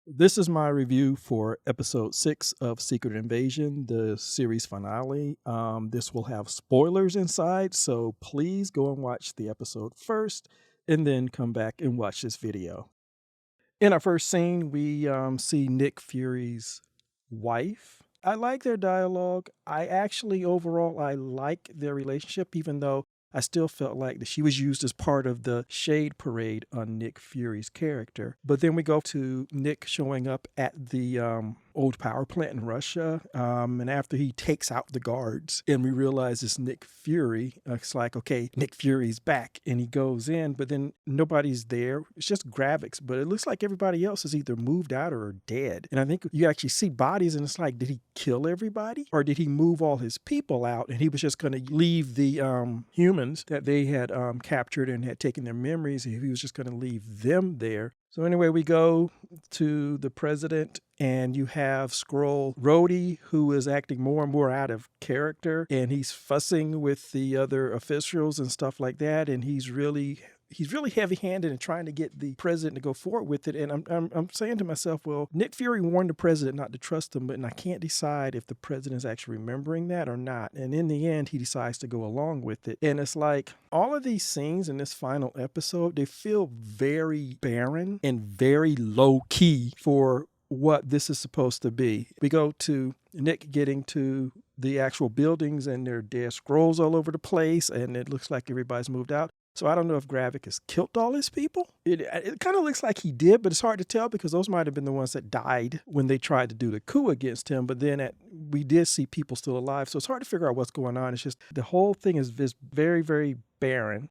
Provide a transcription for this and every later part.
This is my review for episode 6 of Secret Invasion, the series finale. This will have spoilers inside, so please go and watch the episode first and then come back and watch this video. In our first scene, we see Nick Fury's wife. I like their dialogue. Overall, I like their relationship, even though I still felt like that she was used as part of the shade parade on Nick Fury's character. But then we go to Nick showing up at the old power plant in Russia. And after he takes out the guards and we realize it's Nick Fury, it's like, okay, Nick Fury's back. And he goes in, but then nobody's there. It's just Gravix, but it looks like everybody else is either moved out or dead. And I think you actually see bodies and it's like, did he kill everybody? Or did he move all his people out and he was just going to leave the humans that they had captured and had taken their memories, and he was just going to leave them there. So anyway, we go to the president and you have Skrull Rhodey, who is acting more and more out of character, and he's fussing with the other officials and stuff like that, and he's really heavy-handed in trying to get the president to go forward with it. And I'm saying to myself, well, Nick Fury warned the president not to trust him, but I can't decide if the president's actually remembering that or not. And in the end, he decides to go along with it. And it's like all of these scenes in this final episode, they feel very barren and very low-key for what this is supposed to be. We go to Nick getting to the actual buildings and there are dead Skrulls all over the place, and it looks like everybody's moved out. So I don't know if Gravik has killed all his people. It kind of looks like he did, but it's hard to tell because those might have been the ones that died when they tried to do the coup against him. But then we did see people still alive. So it's hard to figure out what's going on. It's just the whole thing is very, very barren.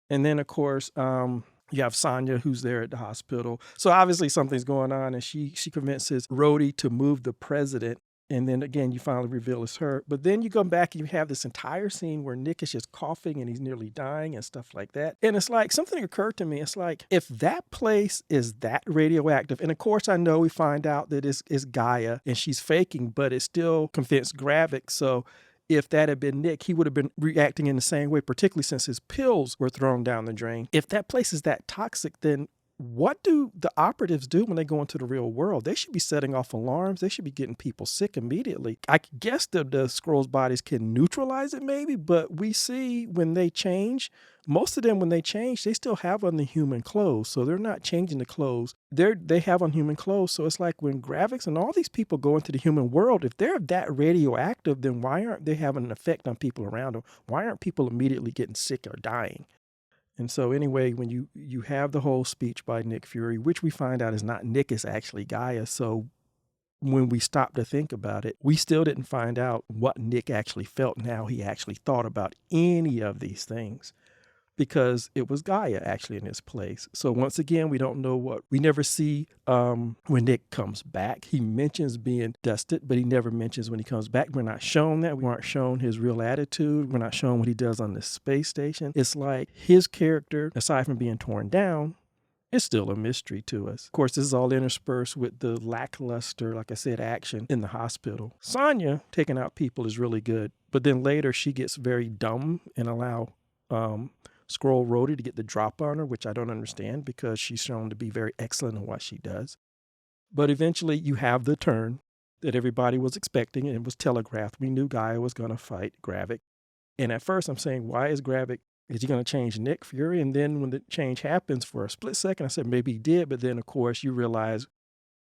And then, of course, you have Sonya, who's there at the hospital. So obviously something's going on, and she convinces Rhodey to move the president. And then again, you finally reveal it's her. But then you come back and you have this entire scene where Nick is just coughing and he's nearly dying and stuff like that. And it's like something occurred to me. It's like, if that place is that radioactive, and of course I know we find out that it's Gaia and she's faking, but it still convinced Gravik. So if that had been Nick, he would have been reacting in the same way, particularly since his pills were thrown down the drain. If that place is that toxic, then what do the operatives do when they go into the real world? They should be setting off alarms. They should be getting people sick immediately. I guess the Skrulls' bodies can neutralize it maybe, but we see when they change, most of them, when they change, they still have on the human clothes. So they're not changing the clothes. They have on human clothes. So it's like when Gravix and all these people go into the human world, if they're that radioactive, then why aren't they having an effect on people around them? Why aren't people immediately getting sick or dying? And so anyway, when you have the whole speech by Nick Fury, which we find out is not Nick, it's actually Gaia. So when we stop to think about it, we still didn't find out what Nick actually felt and how he actually thought about any of these things, because it was Gaia actually in his place. So once again, we don't know we never see when Nick comes back. He mentions being dusted, but he never mentions when he comes back. We're not shown that. We aren't shown his real attitude. We're not shown what he does on the space station. It's like his character, aside from being torn down, is still a mystery to us. Of course, this is all interspersed with the lackluster, like I said, action in the hospital. Sonya taking out people is really good, but then later she gets very dumb and allow Skrull Rhodey to get the drop on her, which I don't understand because she's shown to be very excellent in what she does. But eventually you have the turn that everybody was expecting, and it was telegraphed. We knew Gaia was going to fight Gravik. And at first I'm saying, why is Gravik, is he going to change Nick Fury? And then when the change happens for a split second, I said maybe he did. But then, of course, you realize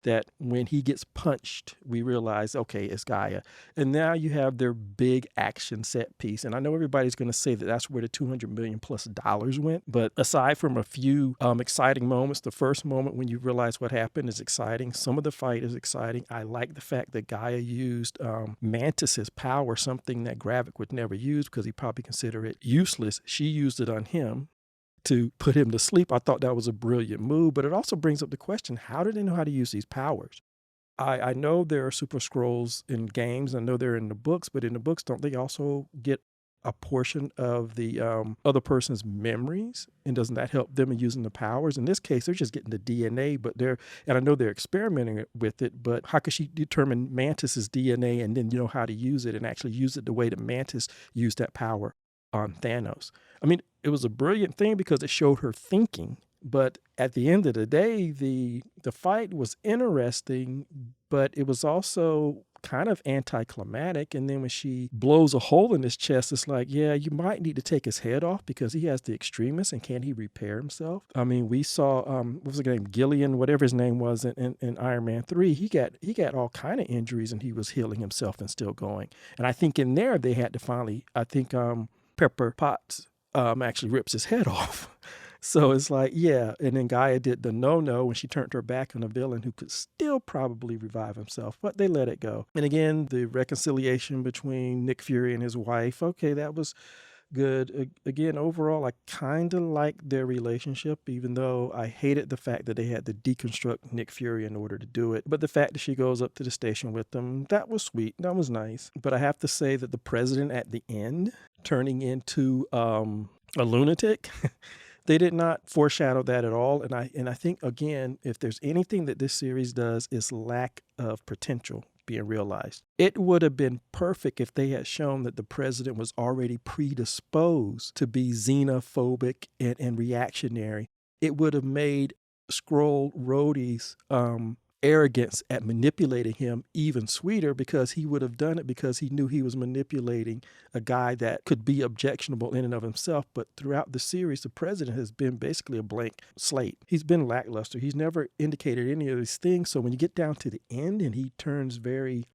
that when he gets punched, we realize, okay, it's Gaia. And now you have their big action set piece. And I know everybody's going to say that that's where the $200 million plus went. But aside from a few exciting moments, the first moment when you realize what happened is exciting. Some of the fight is exciting. I like the fact that Gaia used Mantis's power, something that Gravik would never use because he probably considered it useless. She used it on him to put him to sleep. I thought that was a brilliant move, but it also brings up the question, how do they know how to use these powers? I know there are Super Skrulls in games. I know they're in the books, but in the books, don't they also get a portion of the other person's memories? And doesn't that help them in using the powers? In this case, they're just getting the DNA, and I know they're experimenting with it, but how could she determine Mantis's DNA and then know how to use it and actually use it the way that Mantis used that power on Thanos? I mean, it was a brilliant thing because it showed her thinking, But at the end of the day, the fight was interesting, but it was also kind of anticlimactic. And then when she blows a hole in his chest, it's like, yeah, you might need to take his head off because he has the extremis, and can he repair himself? I mean, we saw what was the name, Gillian, whatever his name was in Iron Man 3. He got all kind of injuries, and he was healing himself and still going. And I think in there they had to finally, I think Pepper Potts actually rips his head off. So it's like, yeah. And then Gaia did the no when she turned her back on a villain who could still probably revive himself, but they let it go. And again, the reconciliation between Nick Fury and his wife, okay, that was good. Again, overall, I kind of liked their relationship, even though I hated the fact that they had to deconstruct Nick Fury in order to do it. But the fact that she goes up to the station with them, that was sweet. That was nice. But I have to say that the president at the end turning into a lunatic, they did not foreshadow that at all. And I think, again, if there's anything that this series does, is lack of potential being realized. It would have been perfect if they had shown that the president was already predisposed to be xenophobic and reactionary. It would have made Skrull Rhodey's arrogance at manipulating him even sweeter, because he would have done it because he knew he was manipulating a guy that could be objectionable in and of himself. But throughout the series, the president has been basically a blank slate. He's been lackluster. He's never indicated any of these things. So when you get down to the end and he turns very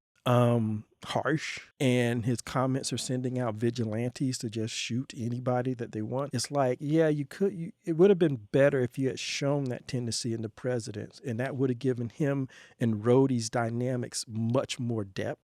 harsh, and his comments are sending out vigilantes to just shoot anybody that they want, it's like, yeah, it would have been better if you had shown that tendency in the president, and that would have given him and Rhodey's dynamics much more depth.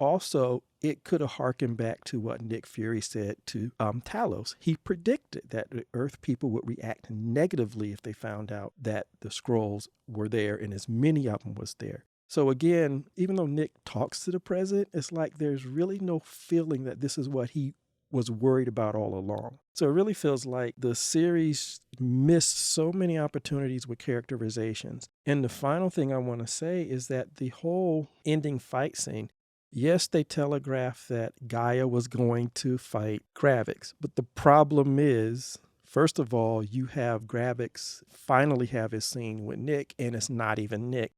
Also, it could have harkened back to what Nick Fury said to Talos. He predicted that the Earth people would react negatively if they found out that the Skrulls were there, and as many of them was there. So again, even though Nick talks to the president, it's like there's really no feeling that this is what he was worried about all along. So it really feels like the series missed so many opportunities with characterizations. And the final thing I want to say is that the whole ending fight scene, yes, they telegraphed that Gaia was going to fight Gravik, but the problem is, first of all, you have Gravik finally have his scene with Nick, and it's not even Nick.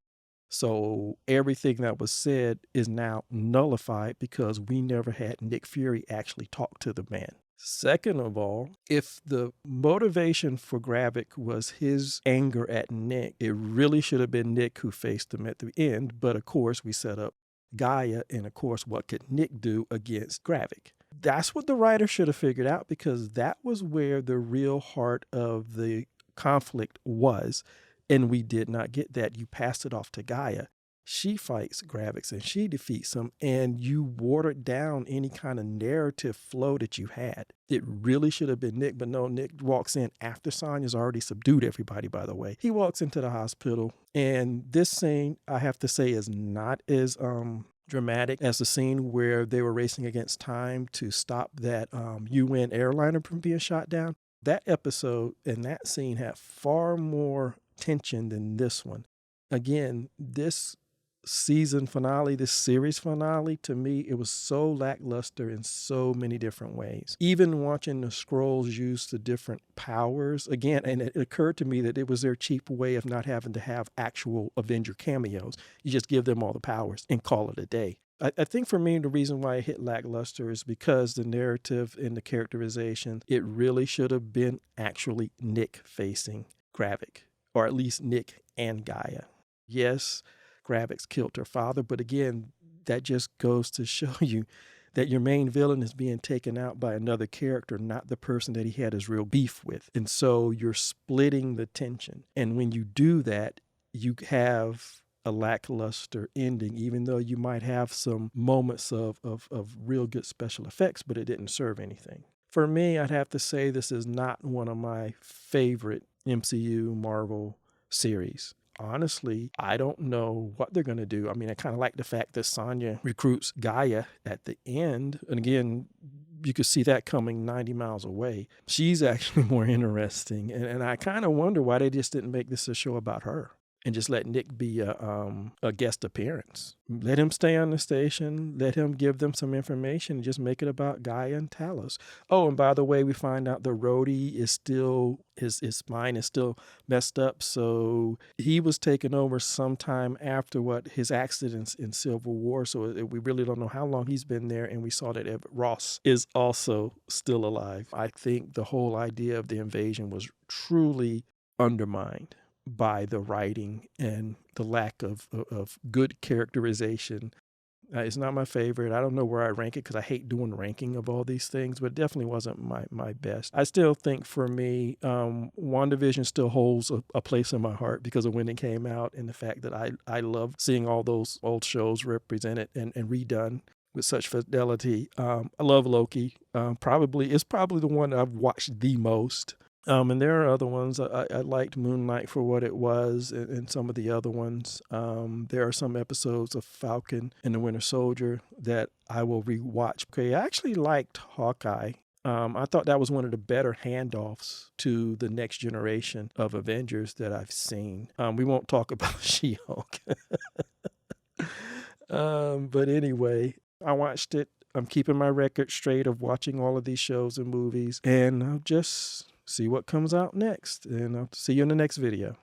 So everything that was said is now nullified because we never had Nick Fury actually talk to the man. Second of all, if the motivation for Gravik was his anger at Nick, it really should have been Nick who faced him at the end. But of course, we set up Gaia, and of course, what could Nick do against Gravik? That's what the writer should have figured out, because that was where the real heart of the conflict was. And we did not get that. You passed it off to Gaia. She fights Gravik and she defeats him, and you watered down any kind of narrative flow that you had. It really should have been Nick, but no, Nick walks in after Sonya's already subdued everybody, by the way. He walks into the hospital, and this scene, I have to say, is not as dramatic as the scene where they were racing against time to stop that UN airliner from being shot down. That episode and that scene had far more tension than this one. Again, this season finale, this series finale, to me, it was so lackluster in so many different ways. Even watching the Skrulls use the different powers, again, and it occurred to me that it was their cheap way of not having to have actual Avenger cameos. You just give them all the powers and call it a day. I think for me, the reason why it hit lackluster is because the narrative and the characterization, it really should have been actually Nick facing Gravik, or at least Nick and Gaia. Yes, Gravik killed her father, but again, that just goes to show you that your main villain is being taken out by another character, not the person that he had his real beef with. And so you're splitting the tension. And when you do that, you have a lackluster ending, even though you might have some moments of real good special effects, but it didn't serve anything. For me, I'd have to say this is not one of my favorite MCU Marvel series. Honestly, I don't know what they're going to do. I mean, I kind of like the fact that Sonya recruits Gaia at the end. And again, you could see that coming 90 miles away. She's actually more interesting. And I kind of wonder why they just didn't make this a show about her. and just let Nick be a guest appearance. Let him stay on the station. Let him give them some information and just make it about Guy and Talos. Oh, and by the way, we find out the Rhodey is still, his mind is still messed up. So he was taken over sometime after his accidents in Civil War. So we really don't know how long he's been there. And we saw that Everett Ross is also still alive. I think the whole idea of the invasion was truly undermined by the writing and the lack of good characterization. It's not my favorite. I don't know where I rank it because I hate doing ranking of all these things, but it definitely wasn't my best. I still think for me, WandaVision still holds a place in my heart because of when it came out and the fact that I love seeing all those old shows represented and redone with such fidelity. I love Loki. It's probably the one I've watched the most. And there are other ones. I liked Moon Knight for what it was, and some of the other ones. There are some episodes of Falcon and the Winter Soldier that I will rewatch. Okay, I actually liked Hawkeye. I thought that was one of the better handoffs to the next generation of Avengers that I've seen. We won't talk about She-Hulk. But anyway, I watched it. I'm keeping my record straight of watching all of these shows and movies, and I'll just see what comes out next, and I'll see you in the next video.